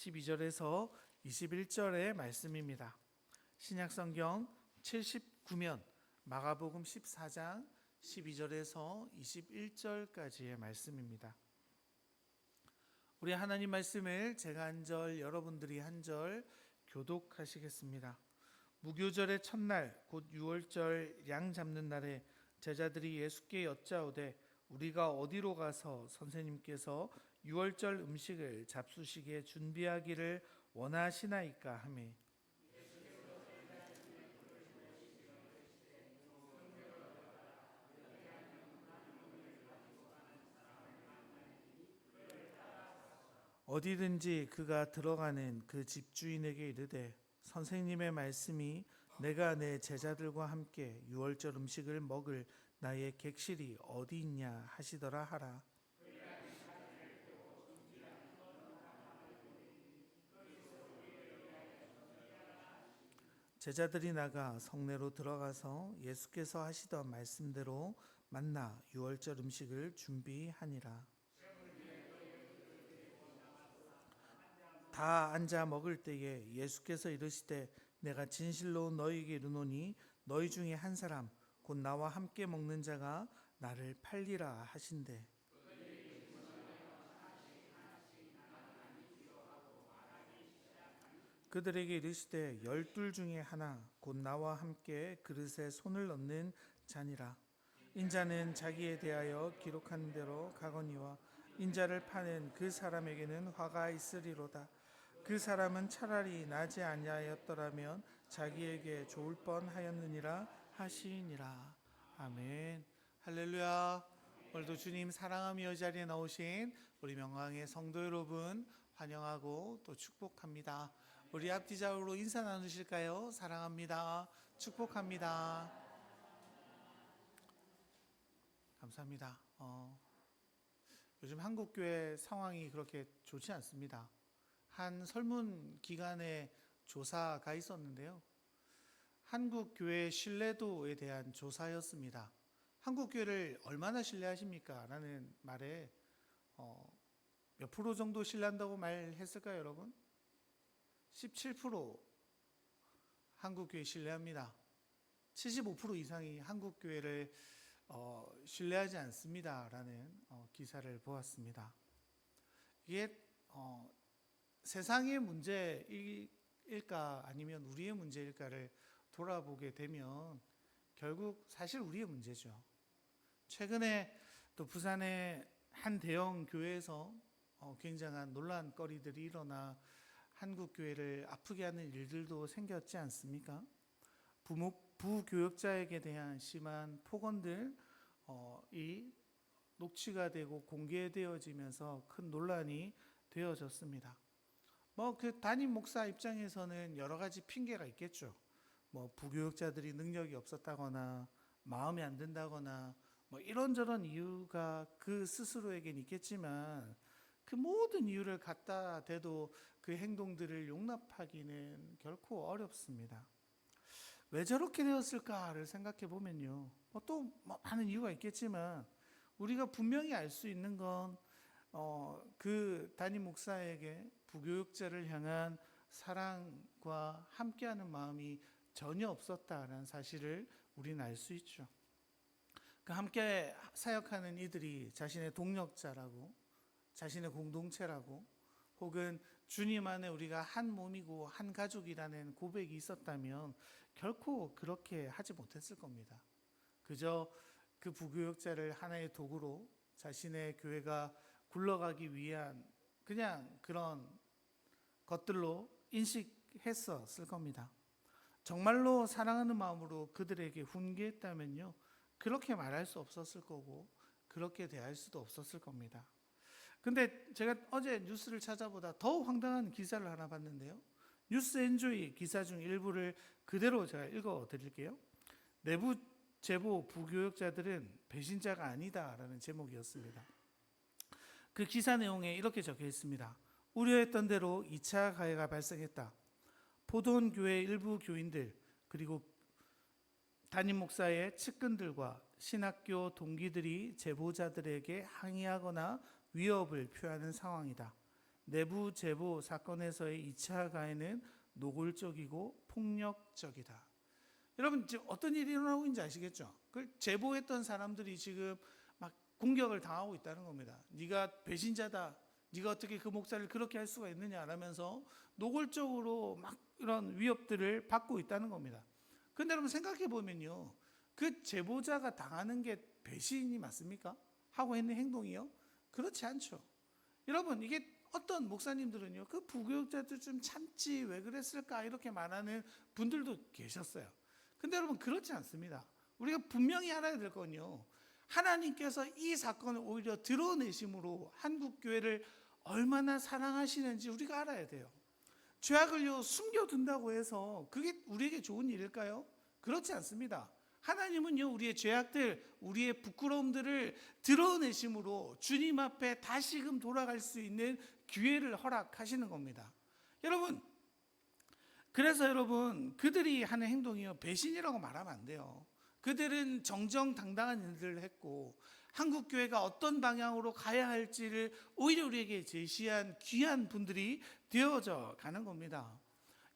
12절에서 21절의 말씀입니다. 신약성경 79면 마가복음 14장 12절에서 21절까지의 말씀입니다. 우리 하나님 말씀을 제가 한 절, 여러분들이 한 절 교독하시겠습니다. 무교절의 첫날 곧 유월절 양 잡는 날에 제자들이 예수께 여짜오되 우리가 어디로 가서 선생님께서 유월절 음식을 잡수시게 준비하기를 원하시나이까 하매 어디든지 그가 들어가는 그 집주인에게 이르되 선생님의 말씀이 내가 내 제자들과 함께 유월절 음식을 먹을 나의 객실이 어디 있냐 하시더라 하라. 제자들이 나가 성내로 들어가서 예수께서 하시던 말씀대로 만나 유월절 음식을 준비하니라. 다 앉아 먹을 때에 예수께서 이르시되 내가 진실로 너희에게 이르노니 너희 중에 한 사람 곧 나와 함께 먹는 자가 나를 팔리라 하신대. 그들에게 이르시되 12 중에 하나 곧 나와 함께 그릇에 손을 넣는 자니라. 인자는 자기에 대하여 기록한 대로 가거니와 인자를 파는 그 사람에게는 화가 있으리로다. 그 사람은 차라리 나지 아니하였더라면 자기에게 좋을 뻔하였느니라 하시니라. 아멘. 할렐루야. 오늘도 주님 사랑하며 이 자리에 나오신 우리 명강의 성도 여러분 환영하고 또 축복합니다. 우리 앞뒤 좌우로 인사 나누실까요? 사랑합니다. 축복합니다. 감사합니다. 요즘 한국교회 상황이 그렇게 좋지 않습니다. 한 설문 기관의 조사가 있었는데요. 한국교회 신뢰도에 대한 조사였습니다. 한국교회를 얼마나 신뢰하십니까? 라는 말에 몇 프로 정도 신뢰한다고 말했을까요, 여러분? 17% 한국교회 신뢰합니다. 75% 이상이 한국교회를 신뢰하지 않습니다. 라는 기사를 보았습니다. 이게 세상의 문제일까 아니면 우리의 문제일까를 돌아보게 되면 결국 사실 우리의 문제죠. 최근에 또 부산의 한 대형 교회에서 굉장한 논란거리들이 일어나 한국교회를 아프게 하는 일들도 생겼지 않습니까? 부교역자에게 대한 심한 폭언들이 녹취가 되고 공개되어지면서 큰 논란이 되어졌습니다. 그 담임 목사 입장에서는 여러 가지 핑계가 있겠죠. 부교역자들이 능력이 없었다거나 마음에 안 든다거나 이런저런 이유가 그 스스로에겐 있겠지만 그 모든 이유를 갖다 대도 그 행동들을 용납하기는 결코 어렵습니다. 왜 저렇게 되었을까를 생각해 보면요. 또 많은 이유가 있겠지만 우리가 분명히 알 수 있는 건 그 담임 목사에게 부교육자를 향한 사랑과 함께하는 마음이 전혀 없었다는 사실을 우리는 알 수 있죠. 그 함께 사역하는 이들이 자신의 동력자라고, 자신의 공동체라고, 혹은 주님 안에 우리가 한 몸이고 한 가족이라는 고백이 있었다면 결코 그렇게 하지 못했을 겁니다. 그저 그 부교역자를 하나의 도구로 자신의 교회가 굴러가기 위한 그냥 그런 것들로 인식했었을 겁니다. 정말로 사랑하는 마음으로 그들에게 훈계했다면요, 그렇게 말할 수 없었을 거고 그렇게 대할 수도 없었을 겁니다. 근데 제가 어제 뉴스를 찾아보다 더 황당한 기사를 하나 봤는데요. 뉴스 엔조이 기사 중 일부를 그대로 제가 읽어 드릴게요. 내부 제보 부교역자들은 배신자가 아니다라는 제목이었습니다. 그 기사 내용에 이렇게 적혀 있습니다. 우려했던 대로 2차 가해가 발생했다. 포도원 교회 일부 교인들 그리고 담임 목사의 측근들과 신학교 동기들이 제보자들에게 항의하거나 위협을 표하는 상황이다. 내부 제보 사건에서의 2차 가해는 노골적이고 폭력적이다. 여러분 지금 어떤 일이 일어나고 있는지 아시겠죠? 그 제보했던 사람들이 지금 막 공격을 당하고 있다는 겁니다. 네가 배신자다. 네가 어떻게 그 목사를 그렇게 할 수가 있느냐라면서 노골적으로 막 이런 위협들을 받고 있다는 겁니다. 그런데 여러분 생각해 보면요, 그 제보자가 당하는 게 배신이 맞습니까? 하고 있는 행동이요? 그렇지 않죠. 여러분 이게 어떤 목사님들은요, 그 부교육자들 좀 참지 왜 그랬을까 이렇게 말하는 분들도 계셨어요. 근데 여러분 그렇지 않습니다. 우리가 분명히 알아야 될 건요, 하나님께서 이 사건을 오히려 드러내심으로 한국 교회를 얼마나 사랑하시는지 우리가 알아야 돼요. 죄악을요 숨겨둔다고 해서 그게 우리에게 좋은 일일까요? 그렇지 않습니다. 하나님은요 우리의 죄악들, 우리의 부끄러움들을 드러내심으로 주님 앞에 다시금 돌아갈 수 있는 기회를 허락하시는 겁니다. 여러분, 그래서 여러분 그들이 하는 행동이요 배신이라고 말하면 안 돼요. 그들은 정정당당한 일들을 했고 한국 교회가 어떤 방향으로 가야 할지를 오히려 우리에게 제시한 귀한 분들이 되어져 가는 겁니다.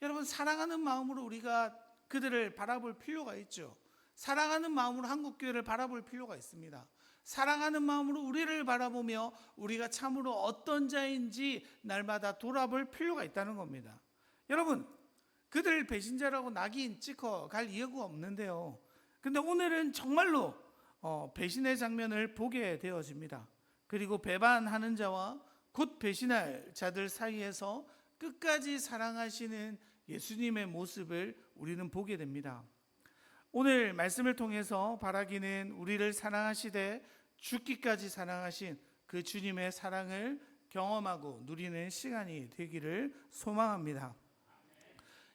여러분 사랑하는 마음으로 우리가 그들을 바라볼 필요가 있죠. 사랑하는 마음으로 한국 교회를 바라볼 필요가 있습니다. 사랑하는 마음으로 우리를 바라보며 우리가 참으로 어떤 자인지 날마다 돌아볼 필요가 있다는 겁니다. 여러분 그들 배신자라고 낙인 찍어 갈 이유가 없는데요. 근데 오늘은 정말로 배신의 장면을 보게 되어집니다. 그리고 배반하는 자와 곧 배신할 자들 사이에서 끝까지 사랑하시는 예수님의 모습을 우리는 보게 됩니다. 오늘 말씀을 통해서 바라기는 우리를 사랑하시되 죽기까지 사랑하신 그 주님의 사랑을 경험하고 누리는 시간이 되기를 소망합니다.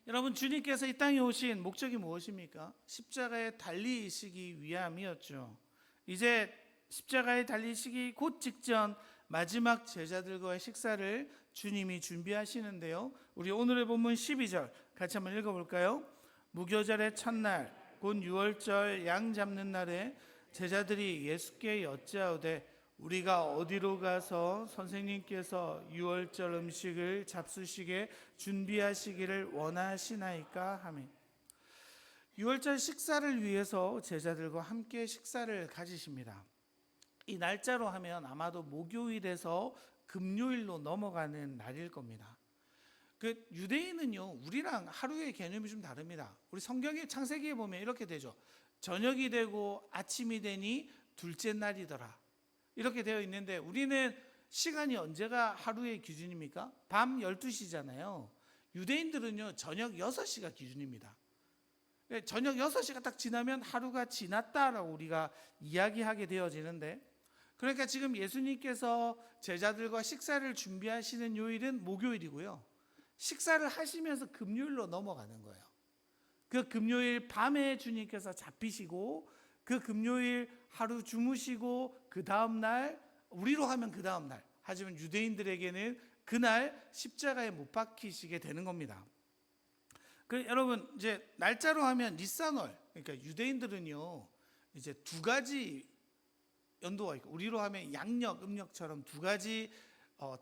여러분 주님께서 이 땅에 오신 목적이 무엇입니까? 십자가에 달리시기 위함이었죠. 이제 십자가에 달리시기 곧 직전 마지막 제자들과의 식사를 주님이 준비하시는데요. 우리 오늘의 본문 12절 같이 한번 읽어볼까요? 무교절의 첫날 곧 유월절 양 잡는 날에 제자들이 예수께 여짜오되 우리가 어디로 가서 선생님께서 유월절 음식을 잡수시게 준비하시기를 원하시나이까 하며, 유월절 식사를 위해서 제자들과 함께 식사를 가지십니다. 이 날짜로 하면 아마도 목요일에서 금요일로 넘어가는 날일 겁니다. 그 유대인은요 우리랑 하루의 개념이 좀 다릅니다. 우리 성경의 창세기에 보면 이렇게 되죠. 저녁이 되고 아침이 되니 둘째 날이더라 이렇게 되어 있는데, 우리는 시간이 언제가 하루의 기준입니까? 밤 12시잖아요. 유대인들은요 저녁 6시가 기준입니다. 저녁 6시가 딱 지나면 하루가 지났다라고 우리가 이야기하게 되어지는데, 그러니까 지금 예수님께서 제자들과 식사를 준비하시는 요일은 목요일이고요, 식사를 하시면서 금요일로 넘어가는 거예요. 그 금요일 밤에 주님께서 잡히시고 그 금요일 하루 주무시고 그 다음날, 우리로 하면 그 다음날, 하지만 유대인들에게는 그날 십자가에 못 박히시게 되는 겁니다. 여러분 이제 날짜로 하면 니산월, 그러니까 유대인들은요 이제 두 가지 연도가 있고 우리로 하면 양력, 음력처럼 두 가지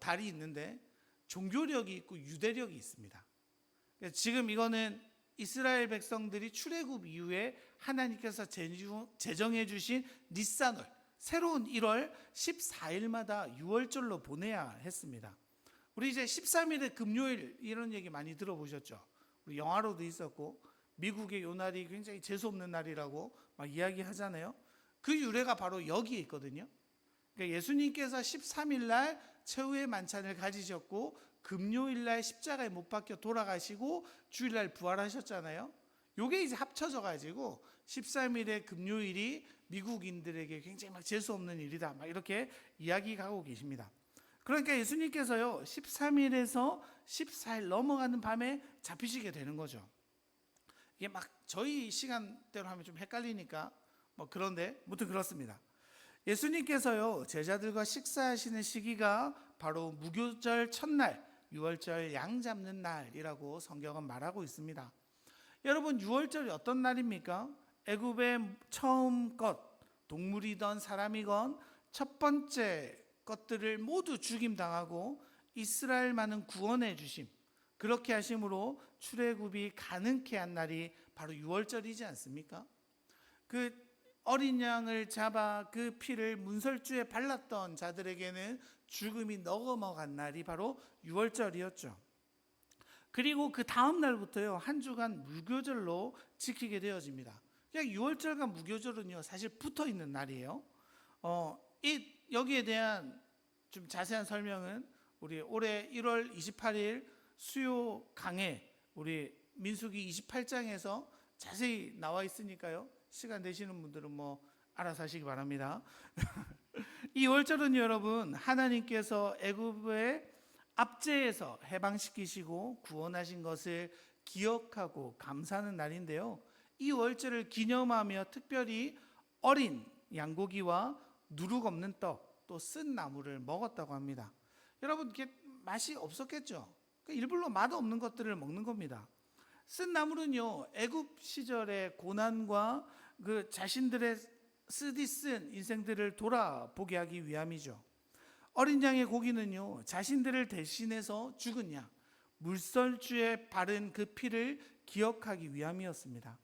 달이 있는데 종교력이 있고 유대력이 있습니다. 지금 이거는 이스라엘 백성들이 출애굽 이후에 하나님께서 제정해 주신 니산월, 새로운 1월 14일마다 유월절로 보내야 했습니다. 우리 이제 13일에 금요일 이런 얘기 많이 들어보셨죠? 우리 영화로도 있었고 미국의 요 날이 굉장히 재수없는 날이라고 막 이야기하잖아요. 그 유래가 바로 여기에 있거든요. 그러니까 예수님께서 13일 날 최후의 만찬을 가지셨고 금요일 날 십자가에 못 박혀 돌아가시고 주일 날 부활하셨잖아요. 요게 이제 합쳐져 가지고 13일의 금요일이 미국인들에게 굉장히 막 재수 없는 일이다 막 이렇게 이야기하고 계십니다. 그러니까 예수님께서요 13일에서 14일 넘어가는 밤에 잡히시게 되는 거죠. 이게 막 저희 시간대로 하면 좀 헷갈리니까 뭐 그런데 무튼 그렇습니다. 예수님께서요 제자들과 식사하시는 시기가 바로 무교절 첫날 유월절 양 잡는 날이라고 성경은 말하고 있습니다. 여러분 유월절이 어떤 날입니까? 애굽의 처음 것, 동물이건 사람이건 첫 번째 것들을 모두 죽임당하고 이스라엘만은 구원해 주심, 그렇게 하심으로 출애굽이 가능케 한 날이 바로 유월절이지 않습니까? 그 어린 양을 잡아 그 피를 문설주에 발랐던 자들에게는 죽음이 넘어간 날이 바로 유월절이었죠. 그리고 그 다음 날부터요, 한 주간 무교절로 지키게 되어집니다. 그냥 유월절과 무교절은요 사실 붙어 있는 날이에요. 여기에 대한 좀 자세한 설명은 우리 올해 1월 28일 수요 강해 우리 민수기 28장에서 자세히 나와 있으니까요, 시간 되시는 분들은 뭐 알아서 하시기 바랍니다. 이 월절은 여러분, 하나님께서 애굽의 압제에서 해방시키시고 구원하신 것을 기억하고 감사하는 날인데요, 이 월절을 기념하며 특별히 어린 양고기와 누룩 없는 떡, 또 쓴 나물을 먹었다고 합니다. 여러분, 이게 맛이 없었겠죠? 일부러 맛 없는 것들을 먹는 겁니다. 쓴 나물은요, 애굽 시절의 고난과 그 자신들의 쓰디쓴 인생들을 돌아보게 하기 위함이죠. 어린 양의 고기는요, 자신들을 대신해서 죽은 양, 물설주에 바른 그 피를 기억하기 위함이었습니다.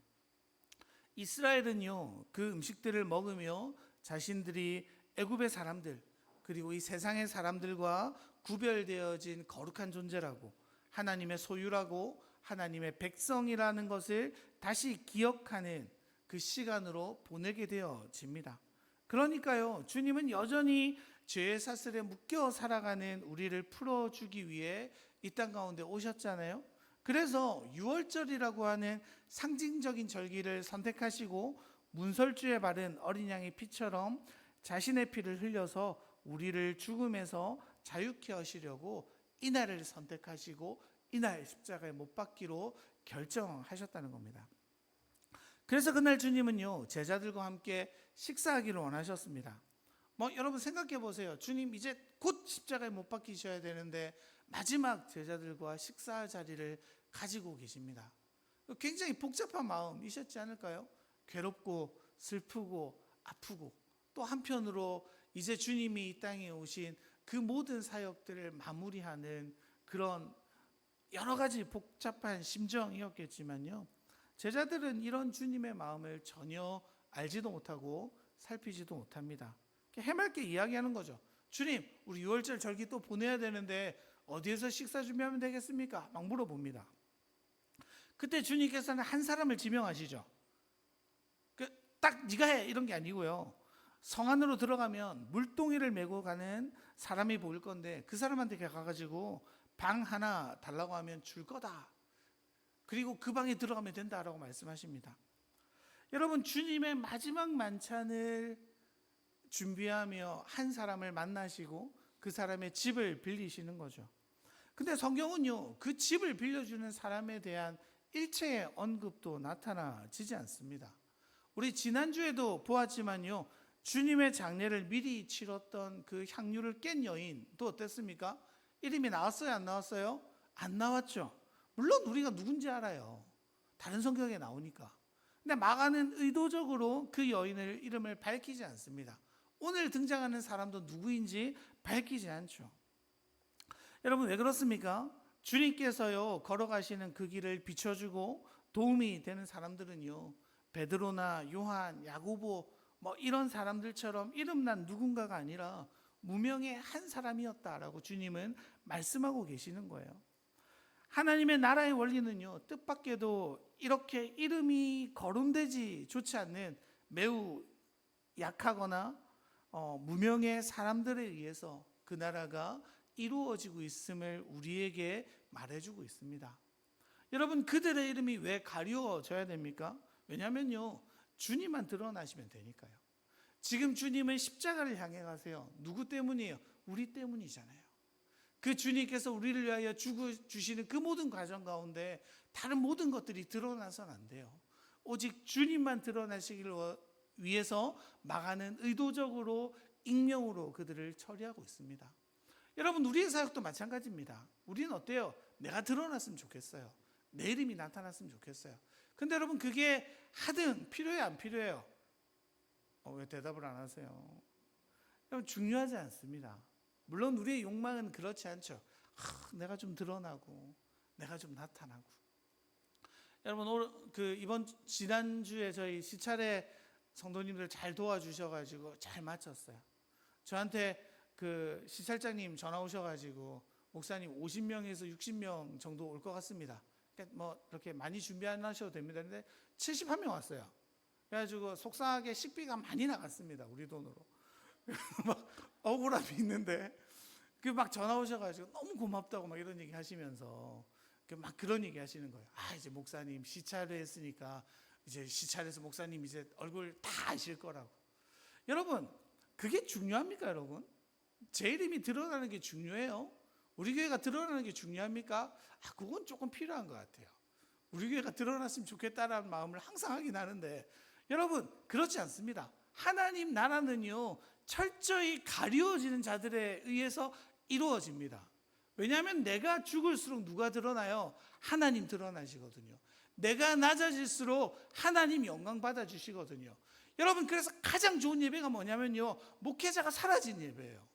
이스라엘은요, 그 음식들을 먹으며 자신들이 애굽의 사람들, 그리고 이 세상의 사람들과 구별되어진 거룩한 존재라고, 하나님의 소유라고, 하나님의 백성이라는 것을 다시 기억하는 그 시간으로 보내게 되어집니다. 그러니까요, 주님은 여전히 죄의 사슬에 묶여 살아가는 우리를 풀어주기 위해 이 땅 가운데 오셨잖아요. 그래서 유월절이라고 하는 상징적인 절기를 선택하시고 문설주에 바른 어린 양의 피처럼 자신의 피를 흘려서 우리를 죽음에서 자유케 하시려고 이날을 선택하시고 이날 십자가에 못 박기로 결정하셨다는 겁니다. 그래서 그날 주님은요, 제자들과 함께 식사하기를 원하셨습니다. 여러분 생각해 보세요. 주님 이제 곧 십자가에 못 박히셔야 되는데 마지막 제자들과 식사 자리를 가지고 계십니다. 굉장히 복잡한 마음이셨지 않을까요? 괴롭고 슬프고 아프고, 또 한편으로 이제 주님이 이 땅에 오신 그 모든 사역들을 마무리하는 그런 여러 가지 복잡한 심정이었겠지만요, 제자들은 이런 주님의 마음을 전혀 알지도 못하고 살피지도 못합니다. 해맑게 이야기하는 거죠. 주님, 우리 유월절 절기 또 보내야 되는데 어디에서 식사 준비하면 되겠습니까? 막 물어봅니다. 그때 주님께서는 한 사람을 지명하시죠. 딱 네가 해 이런 게 아니고요, 성 안으로 들어가면 물동이를 메고 가는 사람이 보일 건데 그 사람한테 가가지고 방 하나 달라고 하면 줄 거다, 그리고 그 방에 들어가면 된다라고 말씀하십니다. 여러분, 주님의 마지막 만찬을 준비하며 한 사람을 만나시고 그 사람의 집을 빌리시는 거죠. 근데 성경은요, 그 집을 빌려주는 사람에 대한 일체의 언급도 나타나지지 않습니다. 우리 지난주에도 보았지만요, 주님의 장례를 미리 치렀던 그 향유를 깬 여인도 어땠습니까? 이름이 나왔어요, 안 나왔어요? 안 나왔죠. 물론 우리가 누군지 알아요. 다른 성경에 나오니까. 근데 마가는 의도적으로 그 여인의 이름을 밝히지 않습니다. 오늘 등장하는 사람도 누구인지 밝히지 않죠. 여러분, 왜 그렇습니까? 주님께서요, 걸어가시는 그 길을 비춰주고 도움이 되는 사람들은요, 베드로나 요한, 야고보 이런 사람들처럼 이름난 누군가가 아니라 무명의 한 사람이었다라고 주님은 말씀하고 계시는 거예요. 하나님의 나라의 원리는요, 뜻밖에도 이렇게 이름이 거론되지 좋지 않는 매우 약하거나 무명의 사람들에 의해서 그 나라가 이루어지고 있음을 우리에게 말해주고 있습니다. 여러분, 그들의 이름이 왜 가려져야 됩니까? 왜냐하면요, 주님만 드러나시면 되니까요. 지금 주님은 십자가를 향해 가세요. 누구 때문이에요? 우리 때문이잖아요. 그 주님께서 우리를 위하여 주시는 그 모든 과정 가운데 다른 모든 것들이 드러나서는 안 돼요. 오직 주님만 드러나시기를 위해서 마가는 의도적으로 익명으로 그들을 처리하고 있습니다. 여러분, 우리의 사역도 마찬가지입니다. 우리는 어때요? 내가 드러났으면 좋겠어요. 내 이름이 나타났으면 좋겠어요. 근데 여러분, 그게 하등 필요해요, 안 필요해요? 왜 대답을 안 하세요? 여러분, 중요하지 않습니다. 물론 우리의 욕망은 그렇지 않죠. 내가 좀 드러나고 내가 좀 나타나고. 여러분 이번 지난주에 저희 시찰에 성도님들 잘 도와주셔가지고 잘 마쳤어요. 저한테 그 시찰장님 전화 오셔가지고 목사님 50명에서 60명 정도 올 것 같습니다. 그러니까 뭐 그렇게 많이 준비 안 하셔도 됩니다. 근데 71명 왔어요. 그래가지고 속상하게 식비가 많이 나갔습니다. 우리 돈으로. 막 억울함이 있는데 그 막 전화 오셔가지고 너무 고맙다고 막 이런 얘기 하시면서 막 그런 얘기 하시는 거예요. 이제 목사님 시찰을 했으니까 이제 시찰에서 목사님 이제 얼굴 다 아실 거라고. 여러분 그게 중요합니까 여러분? 제 이름이 드러나는 게 중요해요? 우리 교회가 드러나는 게 중요합니까? 그건 조금 필요한 것 같아요. 우리 교회가 드러났으면 좋겠다라는 마음을 항상 하긴 하는데 여러분 그렇지 않습니다. 하나님 나라는요 철저히 가리워지는 자들에 의해서 이루어집니다. 왜냐하면 내가 죽을수록 누가 드러나요? 하나님 드러나시거든요. 내가 낮아질수록 하나님 영광 받아주시거든요. 여러분 그래서 가장 좋은 예배가 뭐냐면요 목회자가 사라진 예배예요.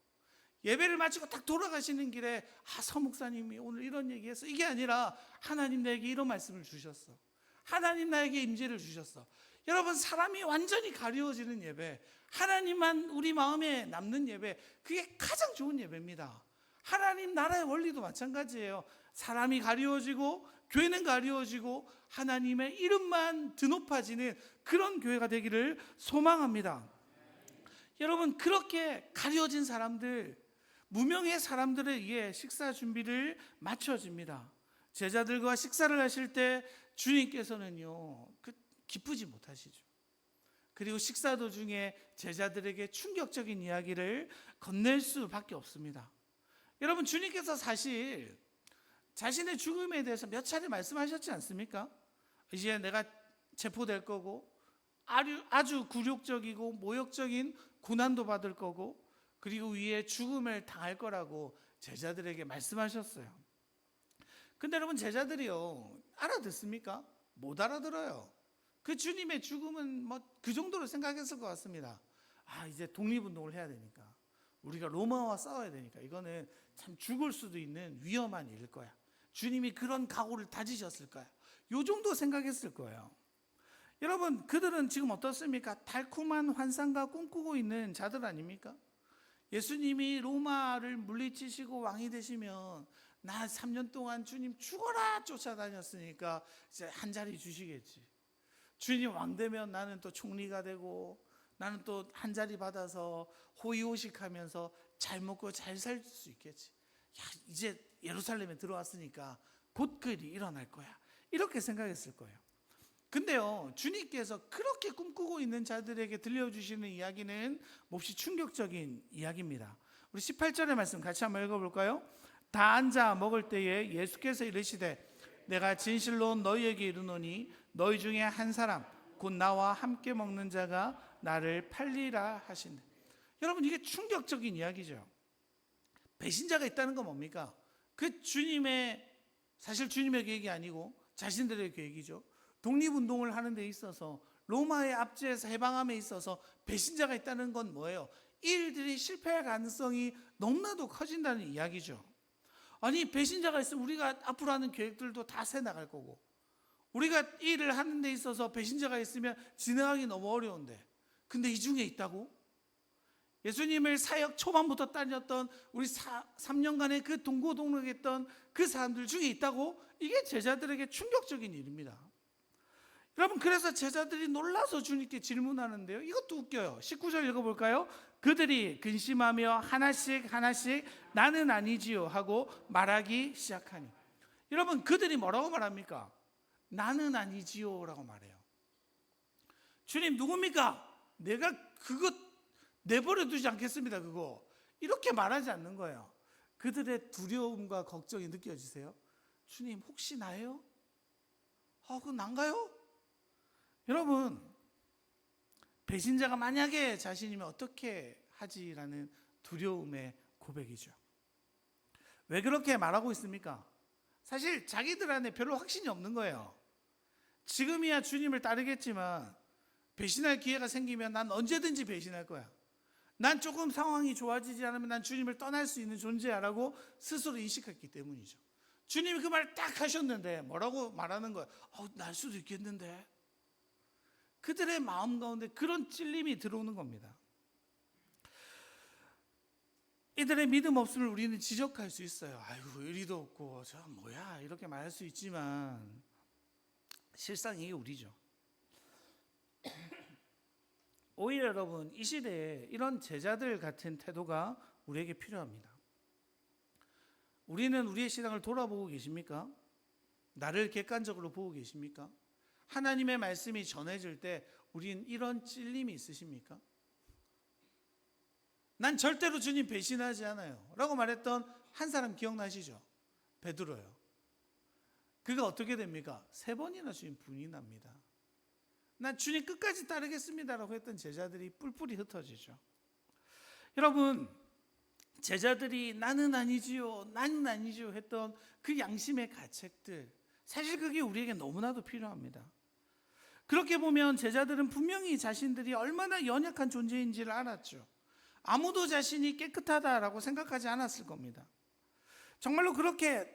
예배를 마치고 딱 돌아가시는 길에 서 목사님이 오늘 이런 얘기했어, 이게 아니라 하나님 나에게 이런 말씀을 주셨어, 하나님 나에게 임재를 주셨어. 여러분 사람이 완전히 가리워지는 예배, 하나님만 우리 마음에 남는 예배, 그게 가장 좋은 예배입니다. 하나님 나라의 원리도 마찬가지예요. 사람이 가리워지고 교회는 가리워지고 하나님의 이름만 드높아지는 그런 교회가 되기를 소망합니다. 여러분 그렇게 가려진 사람들, 무명의 사람들에 의해 식사 준비를 마쳐집니다. 제자들과 식사를 하실 때 주님께서는요 기쁘지 못하시죠. 그리고 식사 도중에 제자들에게 충격적인 이야기를 건넬 수밖에 없습니다. 여러분 주님께서 사실 자신의 죽음에 대해서 몇 차례 말씀하셨지 않습니까? 이제 내가 체포될 거고 아주 굴욕적이고 모욕적인 고난도 받을 거고 그리고 위에 죽음을 당할 거라고 제자들에게 말씀하셨어요. 근데 여러분 제자들이요 알아듣습니까? 못 알아들어요. 그 주님의 죽음은 뭐 그 정도로 생각했을 것 같습니다. 이제 독립운동을 해야 되니까, 우리가 로마와 싸워야 되니까 이거는 참 죽을 수도 있는 위험한 일일 거야. 주님이 그런 각오를 다지셨을 거야. 요 정도 생각했을 거예요. 여러분 그들은 지금 어떻습니까? 달콤한 환상과 꿈꾸고 있는 자들 아닙니까? 예수님이 로마를 물리치시고 왕이 되시면 나 3년 동안 주님 죽어라 쫓아다녔으니까 이제 한 자리 주시겠지. 주님 왕 되면 나는 또 총리가 되고 나는 또 한 자리 받아서 호의호식하면서 잘 먹고 잘 살 수 있겠지. 이제 예루살렘에 들어왔으니까 곧 그 일이 일어날 거야. 이렇게 생각했을 거예요. 근데요 주님께서 그렇게 꿈꾸고 있는 자들에게 들려주시는 이야기는 몹시 충격적인 이야기입니다. 우리 18절의 말씀 같이 한번 읽어볼까요? 다 앉아 먹을 때에 예수께서 이르시되 내가 진실로 너희에게 이르노니 너희 중에 한 사람 곧 나와 함께 먹는 자가 나를 팔리라 하신대. 여러분 이게 충격적인 이야기죠. 배신자가 있다는 건 뭡니까? 그 사실 주님의 계획이 아니고 자신들의 계획이죠. 독립운동을 하는 데 있어서 로마의 압제에서 해방함에 있어서 배신자가 있다는 건 뭐예요? 이 일들이 실패할 가능성이 너무나도 커진다는 이야기죠. 아니 배신자가 있으면 우리가 앞으로 하는 계획들도 다 새 나갈 거고, 우리가 이 일을 하는 데 있어서 배신자가 있으면 진행하기 너무 어려운데, 근데 이 중에 있다고? 예수님을 사역 초반부터 따렸던 우리 3년간의 그 동고동락했던 그 사람들 중에 있다고? 이게 제자들에게 충격적인 일입니다. 여러분 그래서 제자들이 놀라서 주님께 질문하는데요, 이것도 웃겨요. 19절 읽어볼까요? 그들이 근심하며 하나씩 나는 아니지요 하고 말하기 시작하니. 여러분 그들이 뭐라고 말합니까? 나는 아니지요 라고 말해요. 주님 누굽니까? 내가 그거 내버려 두지 않겠습니다. 그거 이렇게 말하지 않는 거예요. 그들의 두려움과 걱정이 느껴지세요? 주님 혹시 나예요? 그건 난가요? 여러분 배신자가 만약에 자신이면 어떻게 하지라는 두려움의 고백이죠. 왜 그렇게 말하고 있습니까? 사실 자기들 안에 별로 확신이 없는 거예요. 지금이야 주님을 따르겠지만 배신할 기회가 생기면 난 언제든지 배신할 거야. 난 조금 상황이 좋아지지 않으면 난 주님을 떠날 수 있는 존재야라고 스스로 인식했기 때문이죠. 주님이 그 말을 딱 하셨는데 뭐라고 말하는 거예요? 날 수도 있겠는데. 그들의 마음 가운데 그런 찔림이 들어오는 겁니다. 이들의 믿음 없음을 우리는 지적할 수 있어요. 아이고 의리도 없고 저 뭐야 이렇게 말할 수 있지만 실상 이게 우리죠. 오히려 여러분 이 시대에 이런 제자들 같은 태도가 우리에게 필요합니다. 우리는 우리의 신앙을 돌아보고 계십니까? 나를 객관적으로 보고 계십니까? 하나님의 말씀이 전해질 때 우린 이런 찔림이 있으십니까? 난 절대로 주님 배신하지 않아요 라고 말했던 한 사람 기억나시죠? 베드로요. 그가 어떻게 됩니까? 3번이나 주님 부인합니다. 난 주님 끝까지 따르겠습니다라고 했던 제자들이 뿔뿔이 흩어지죠. 여러분, 제자들이 나는 아니지요 했던 그 양심의 가책들, 사실 그게 우리에게 너무나도 필요합니다. 그렇게 보면 제자들은 분명히 자신들이 얼마나 연약한 존재인지를 알았죠. 아무도 자신이 깨끗하다라고 생각하지 않았을 겁니다. 정말로 그렇게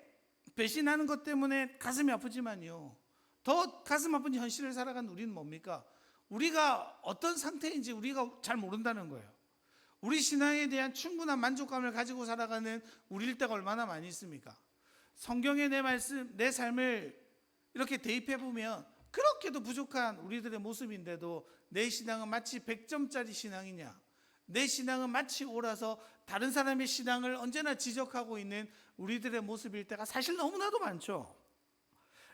배신하는 것 때문에 가슴이 아프지만요, 더 가슴 아픈 현실을 살아간 우리는 뭡니까? 우리가 어떤 상태인지 우리가 잘 모른다는 거예요. 우리 신앙에 대한 충분한 만족감을 가지고 살아가는 우리일 때가 얼마나 많이 있습니까? 성경의 내 말씀, 내 삶을 이렇게 대입해 보면 그렇게도 부족한 우리들의 모습인데도 내 신앙은 마치 100점짜리 신앙이냐, 내 신앙은 마치 옳아서 다른 사람의 신앙을 언제나 지적하고 있는 우리들의 모습일 때가 사실 너무나도 많죠.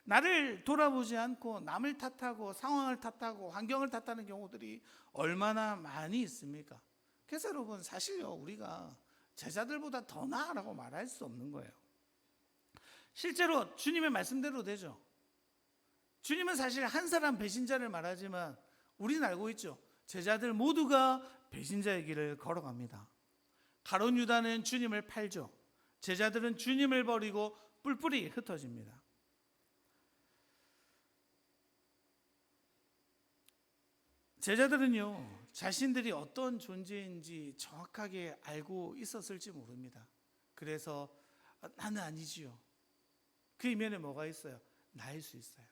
나를 돌아보지 않고 남을 탓하고 상황을 탓하고 환경을 탓하는 경우들이 얼마나 많이 있습니까? 그래서 여러분 사실요, 우리가 제자들보다 더 나아라고 말할 수 없는 거예요. 실제로 주님의 말씀대로 되죠. 주님은 사실 한 사람 배신자를 말하지만 우리는 알고 있죠. 제자들 모두가 배신자의 길을 걸어갑니다. 가룟 유다는 주님을 팔죠. 제자들은 주님을 버리고 뿔뿔이 흩어집니다. 제자들은요, 자신들이 어떤 존재인지 정확하게 알고 있었을지 모릅니다. 그래서 나는 아니지요. 그 이면에 뭐가 있어요? 나일 수 있어요.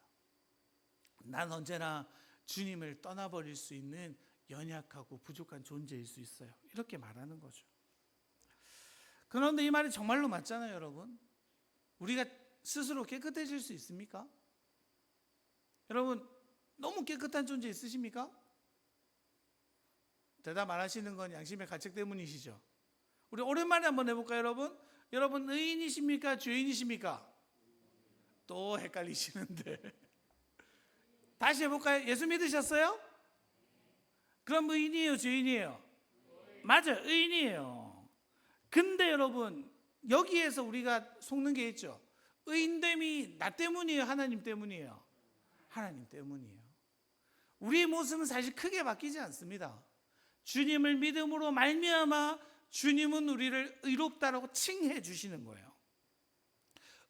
난 언제나 주님을 떠나버릴 수 있는 연약하고 부족한 존재일 수 있어요. 이렇게 말하는 거죠. 그런데 이 말이 정말로 맞잖아요, 여러분. 우리가 스스로 깨끗해질 수 있습니까? 여러분, 너무 깨끗한 존재 있으십니까? 대답 안 하시는 건 양심의 가책 때문이시죠. 우리 오랜만에 한번 해볼까요, 여러분? 여러분 의인이십니까? 죄인이십니까? 또 헷갈리시는데 다시 해볼까요? 예수 믿으셨어요? 그럼 의인이에요, 죄인이에요? 맞아요, 의인이에요. 근데 여러분 여기에서 우리가 속는 게 있죠. 의인됨이 나 때문이에요, 하나님 때문이에요? 하나님 때문이에요. 우리의 모습은 사실 크게 바뀌지 않습니다. 주님을 믿음으로 말미암아 주님은 우리를 의롭다라고 칭해 주시는 거예요.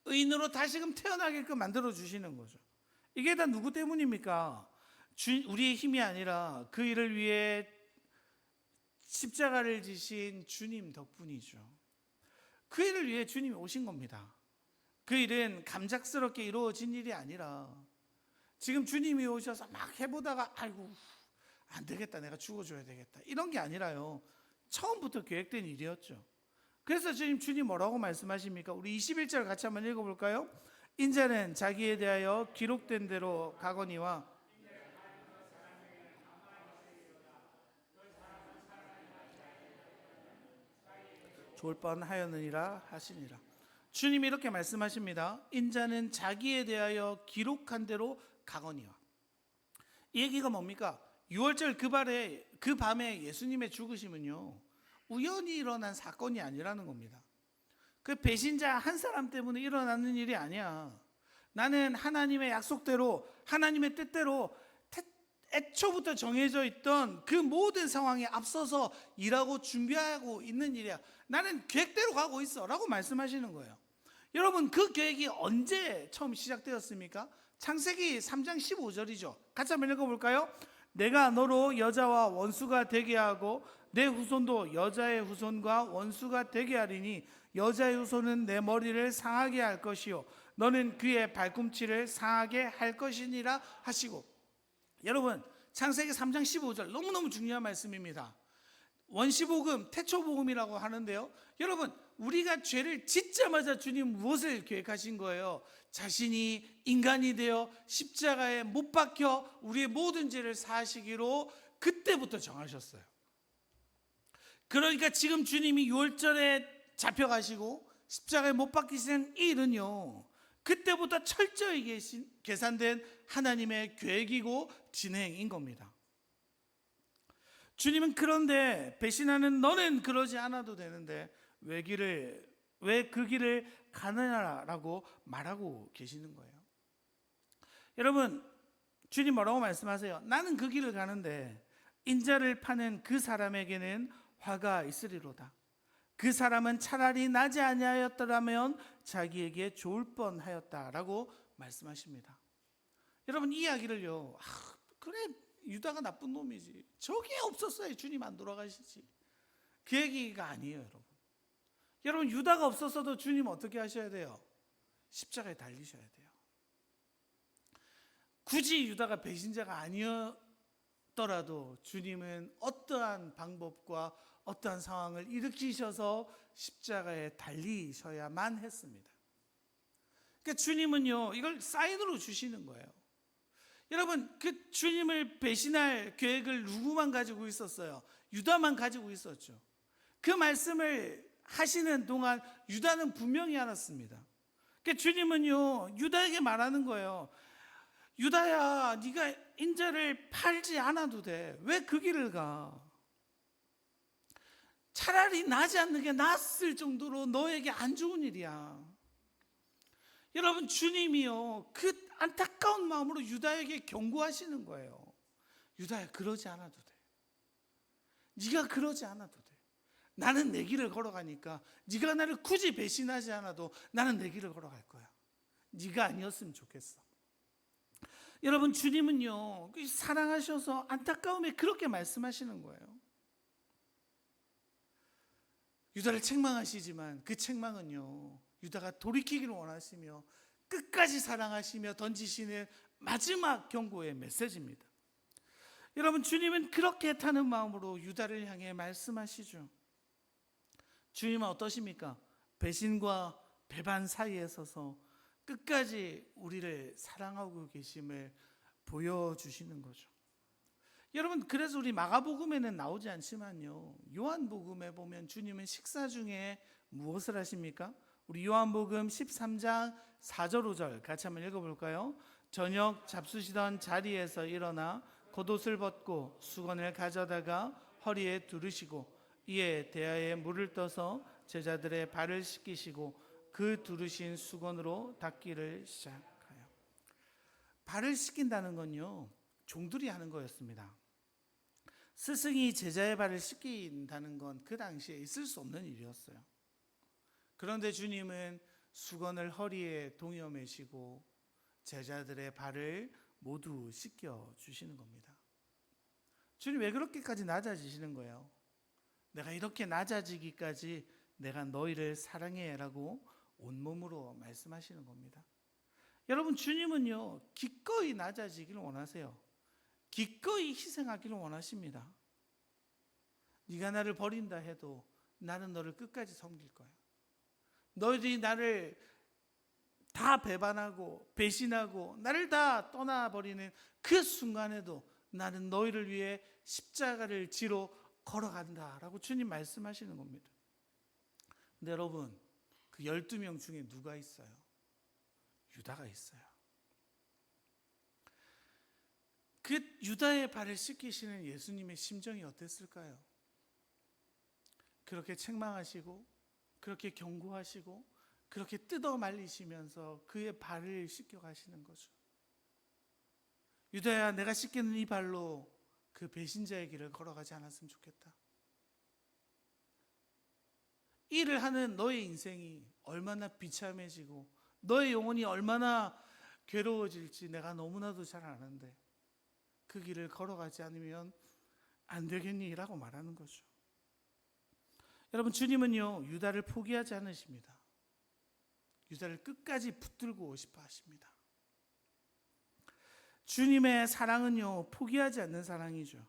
의인으로 다시금 태어나게끔 만들어 주시는 거죠. 이게 다 누구 때문입니까? 우리의 힘이 아니라 그 일을 위해 십자가를 지신 주님 덕분이죠. 그 일을 위해 주님이 오신 겁니다. 그 일은 감작스럽게 이루어진 일이 아니라 지금 주님이 오셔서 막 해보다가 아이고 안 되겠다, 내가 죽어줘야 되겠다, 이런 게 아니라요, 처음부터 계획된 일이었죠. 그래서 주님 뭐라고 말씀하십니까? 우리 21절 같이 한번 읽어볼까요? 인자는 자기에 대하여 기록된 대로 가거니와 좋을 뻔하였느니라 하시니라. 주님이 이렇게 말씀하십니다. 인자는 자기에 대하여 기록한 대로 가거니와. 이 얘기가 뭡니까? 6월절 그 밤에 예수님의 죽으심은요, 우연히 일어난 사건이 아니라는 겁니다. 그 배신자 한 사람 때문에 일어나는 일이 아니야. 나는 하나님의 약속대로, 하나님의 뜻대로 애초부터 정해져 있던 그 모든 상황에 앞서서 일하고 준비하고 있는 일이야. 나는 계획대로 가고 있어 라고 말씀하시는 거예요. 여러분, 그 계획이 언제 처음 시작되었습니까? 창세기 3장 15절이죠. 같이 한번 읽어볼까요? 내가 너로 여자와 원수가 되게 하고 내 후손도 여자의 후손과 원수가 되게 하리니 여자의 후손은 내 머리를 상하게 할 것이요 너는 그의 발꿈치를 상하게 할 것이니라 하시고. 여러분, 창세기 3장 15절 너무너무 중요한 말씀입니다. 원시복음, 태초복음이라고 하는데요, 여러분, 우리가 죄를 짓자마자 주님 무엇을 계획하신 거예요? 자신이 인간이 되어 십자가에 못 박혀 우리의 모든 죄를 사하시기로 그때부터 정하셨어요. 그러니까 지금 주님이 6월절에 잡혀가시고 십자가에 못 박히시는 이 일은요, 그때부터 철저히 계산된 하나님의 계획이고 진행인 겁니다. 주님은 그런데 배신하는 너는 그러지 않아도 되는데 왜 그 길을 가느냐라고 말하고 계시는 거예요. 여러분, 주님 뭐라고 말씀하세요? 나는 그 길을 가는데 인자를 파는 그 사람에게는 화가 있으리로다. 그 사람은 차라리 나지 아니하였더라면 자기에게 좋을 뻔하였다라고 말씀하십니다. 여러분, 이 이야기를요, 그래 유다가 나쁜 놈이지, 저게 없었어야 주님 안 돌아가시지, 그 얘기가 아니에요. 여러분, 유다가 없었어도 주님 어떻게 하셔야 돼요? 십자가에 달리셔야 돼요. 굳이 유다가 배신자가 아니었더라도 주님은 어떠한 방법과 어떠한 상황을 일으키셔서 십자가에 달리셔야만 했습니다. 그러니까 주님은요, 이걸 사인으로 주시는 거예요. 여러분, 그 주님을 배신할 계획을 누구만 가지고 있었어요? 유다만 가지고 있었죠. 그 말씀을 하시는 동안 유다는 분명히 알았습니다. 그러니까 주님은요, 유다에게 말하는 거예요. 유다야, 네가 인자를 팔지 않아도 돼. 왜 그 길을 가? 차라리 나지 않는 게 낫을 정도로 너에게 안 좋은 일이야. 여러분, 주님이요, 그 안타까운 마음으로 유다에게 경고하시는 거예요. 유다야, 그러지 않아도 돼. 네가 그러지 않아도 돼. 나는 내 길을 걸어가니까 네가 나를 굳이 배신하지 않아도 나는 내 길을 걸어갈 거야. 네가 아니었으면 좋겠어. 여러분, 주님은요, 사랑하셔서 안타까움에 그렇게 말씀하시는 거예요. 유다를 책망하시지만 그 책망은요, 유다가 돌이키기를 원하시며 끝까지 사랑하시며 던지시는 마지막 경고의 메시지입니다. 여러분, 주님은 그렇게 타는 마음으로 유다를 향해 말씀하시죠. 주님은 어떠십니까? 배신과 배반 사이에 서서 끝까지 우리를 사랑하고 계심을 보여주시는 거죠. 여러분, 그래서 우리 마가복음에는 나오지 않지만요, 요한복음에 보면 주님은 식사 중에 무엇을 하십니까? 우리 요한복음 13장 4절 5절 같이 한번 읽어볼까요? 저녁 잡수시던 자리에서 일어나 겉옷을 벗고 수건을 가져다가 허리에 두르시고 이에 대야에 물을 떠서 제자들의 발을 씻기시고 그 두르신 수건으로 닦기를 시작하여. 발을 씻긴다는 건요, 종들이 하는 거였습니다. 스승이 제자의 발을 씻긴다는 건 그 당시에 있을 수 없는 일이었어요. 그런데 주님은 수건을 허리에 동여 매시고 제자들의 발을 모두 씻겨 주시는 겁니다. 주님 왜 그렇게까지 낮아지시는 거예요? 내가 이렇게 낮아지기까지 내가 너희를 사랑해 라고 온몸으로 말씀하시는 겁니다. 여러분, 주님은요, 기꺼이 낮아지기를 원하세요. 기꺼이 희생하기를 원하십니다. 네가 나를 버린다 해도 나는 너를 끝까지 섬길 거야. 너희들이 나를 다 배반하고 배신하고 나를 다 떠나버리는 그 순간에도 나는 너희를 위해 십자가를 지러 걸어간다라고 주님 말씀하시는 겁니다. 근데 여러분, 그 12명 중에 누가 있어요? 유다가 있어요. 그 유다의 발을 씻기시는 예수님의 심정이 어땠을까요? 그렇게 책망하시고 그렇게 경고하시고 그렇게 뜯어 말리시면서 그의 발을 씻겨 가시는 거죠. 유다야, 내가 씻기는 이 발로 그 배신자의 길을 걸어가지 않았으면 좋겠다. 일을 하는 너의 인생이 얼마나 비참해지고 너의 영혼이 얼마나 괴로워질지 내가 너무나도 잘 아는데 그 길을 걸어가지 않으면 안 되겠니? 라고 말하는 거죠. 여러분, 주님은요 유다를 포기하지 않으십니다. 유다를 끝까지 붙들고 싶어 하십니다. 주님의 사랑은요 포기하지 않는 사랑이죠.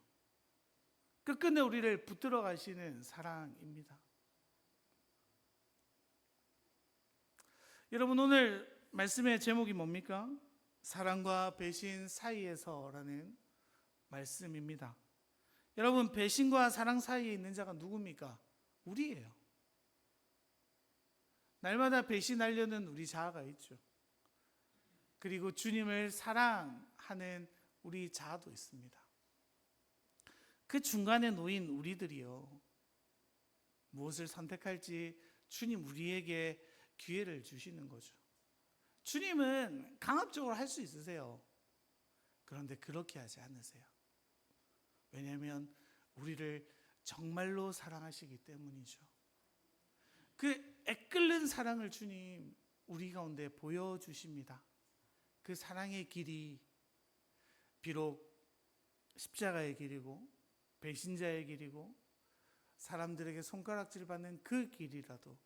끝끝내 우리를 붙들어 가시는 사랑입니다. 여러분, 오늘 말씀의 제목이 뭡니까? 사랑과 배신 사이에서라는 말씀입니다. 여러분, 배신과 사랑 사이에 있는 자가 누굽니까? 우리예요. 날마다 배신하려는 우리 자아가 있죠. 그리고 주님을 사랑하는 우리 자아도 있습니다. 그 중간에 놓인 우리들이요, 무엇을 선택할지 주님 우리에게 기회를 주시는 거죠. 주님은 강압적으로 할 수 있으세요. 그런데 그렇게 하지 않으세요. 왜냐하면 우리를 정말로 사랑하시기 때문이죠. 그 애끓는 사랑을 주님 우리 가운데 보여주십니다. 그 사랑의 길이 비록 십자가의 길이고 배신자의 길이고 사람들에게 손가락질 받는 그 길이라도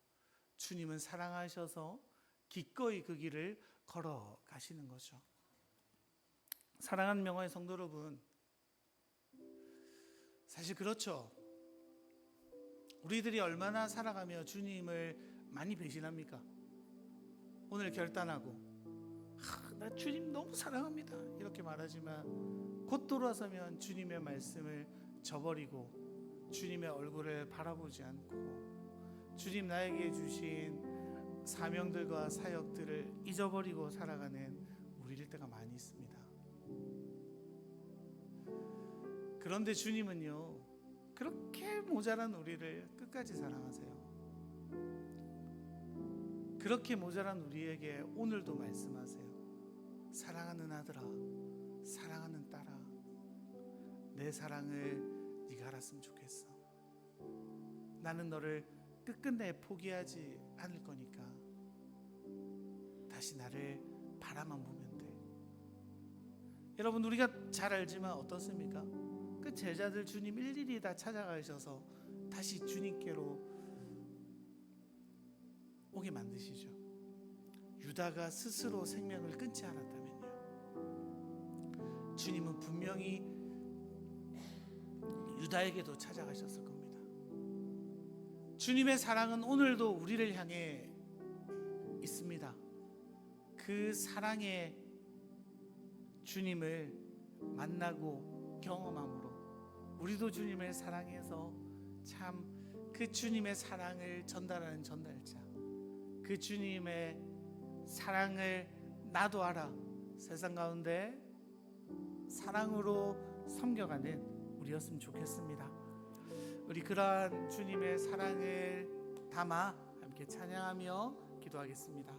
주님은 사랑하셔서 기꺼이 그 길을 걸어가시는 거죠. 사랑하는 명화의 성도 여러분, 사실 그렇죠. 우리들이 얼마나 살아가며 주님을 많이 배신합니까? 오늘 결단하고 나 주님 너무 사랑합니다 이렇게 말하지만 곧 돌아서면 주님의 말씀을 저버리고 주님의 얼굴을 바라보지 않고 주님 나에게 주신 사명들과 사역들을 잊어버리고 살아가는 우리일 때가 많이 있습니다. 그런데 주님은요 그렇게 모자란 우리를 끝까지 사랑하세요. 그렇게 모자란 우리에게 오늘도 말씀하세요. 사랑하는 아들아, 사랑하는 딸아, 내 사랑을 네가 알았으면 좋겠어. 나는 너를 끝끝내 포기하지 않을 거니까 다시 나를 바라만 보면 돼. 여러분, 우리가 잘 알지만 어떻습니까? 그 제자들 주님 일일이 다 찾아가셔서 다시 주님께로 오게 만드시죠. 유다가 스스로 생명을 끊지 않았다면요, 주님은 분명히 유다에게도 찾아가셨을 겁니다. 주님의 사랑은 오늘도 우리를 향해 있습니다. 그 사랑의 주님을 만나고 경험함으로 우리도 주님을 사랑해서 참 그 주님의 사랑을 전달하는 전달자, 그 주님의 사랑을 나도 알아 세상 가운데 사랑으로 섬겨가는 우리였으면 좋겠습니다. 우리 그러한 주님의 사랑을 담아 함께 찬양하며 기도하겠습니다.